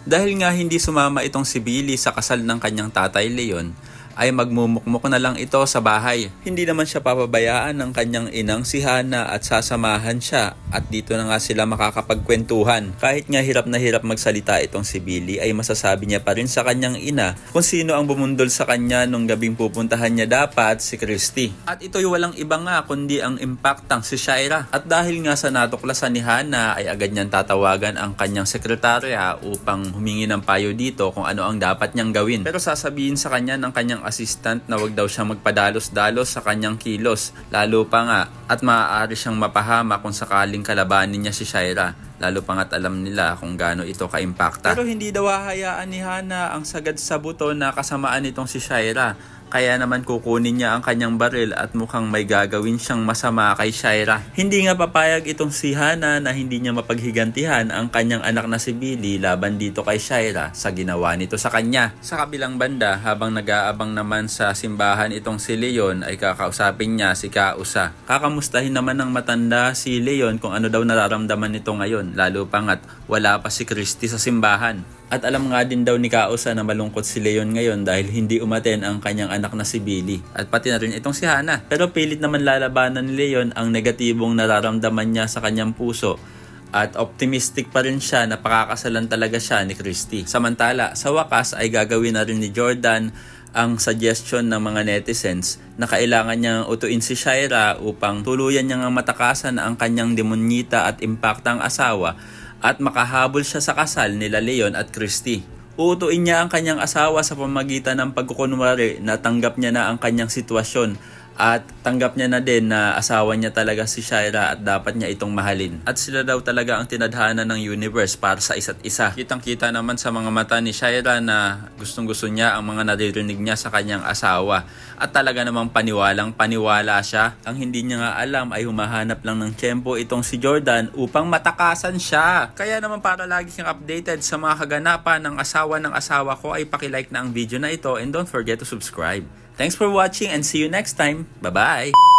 Dahil nga hindi sumama itong si Billy sa kasal ng kanyang tatay Leon, ay magmumukmuk na lang ito sa bahay. Hindi naman siya papabayaan ng kanyang inang si Hana at sasamahan siya at dito na nga sila makakapagkwentuhan. Kahit nga hirap na hirap magsalita itong si Billy ay masasabi niya pa rin sa kanyang ina kung sino ang bumundol sa kanya nung gabing pupuntahan niya dapat si Christy. At ito'y walang iba nga kundi ang impactang si Shaira. At dahil nga sa natuklasan ni Hana ay agad niyang tatawagan ang kanyang sekretarya upang humingi ng payo dito kung ano ang dapat niyang gawin. Pero sasabihin sa kanya ng kanyang assistant na wag daw siyang magpadalos-dalos sa kanyang kilos, lalo pa nga at maaari siyang mapahama kung sakaling kalabanin niya si Shaira, lalo pa nga't alam nila kung gaano ito ka-impacta. Pero hindi daw hahayaan ni Hana ang sagad sa buto na kasamaan nitong si Shaira. Kaya naman kukunin niya ang kanyang baril at mukhang may gagawin siyang masama kay Shaira. Hindi nga papayag itong si Hana na hindi niya mapaghigantihan ang kanyang anak na si Billy laban dito kay Shaira sa ginawa nito sa kanya. Sa kabilang banda, habang nag-aabang naman sa simbahan itong si Leon ay kakausapin niya si Kausa. Kakamustahin naman ng matanda si Leon kung ano daw nararamdaman nito ngayon, lalo pa nga't wala pa si Christy sa simbahan. At alam nga din daw ni Kausa na malungkot si Leon ngayon dahil hindi umaten ang kanyang anak na si Billy. At pati na rin itong si Hana. Pero pilit naman lalabanan ni Leon ang negatibong nararamdaman niya sa kanyang puso. At optimistic pa rin siya na pakakasalan talaga siya ni Christy. Samantala, sa wakas ay gagawin na rin ni Jordan ang suggestion ng mga netizens na kailangan niyang utuin si Shaira upang tuluyan niyang matakasan ang kanyang demonyita at impaktang asawa at makahabol siya sa kasal nila Leon at Christy. Uutuin niya ang kanyang asawa sa pamamagitan ng pagkukunwari na tanggap niya na ang kanyang sitwasyon at tanggap niya na din na asawa niya talaga si Shaira at dapat niya itong mahalin. At sila daw talaga ang tinadhana ng universe para sa isa't isa. Kitang-kita naman sa mga mata ni Shaira na gustong-gusto niya ang mga naririnig niya sa kanyang asawa. At talaga namang paniwala siya. Ang hindi niya nga alam ay humahanap lang ng tiyempo itong si Jordan upang matakasan siya. Kaya naman para lagi kang updated sa mga kaganapan ng asawa ko ay pakilike na ang video na ito and don't forget to subscribe. Thanks for watching and see you next time. Bye-bye!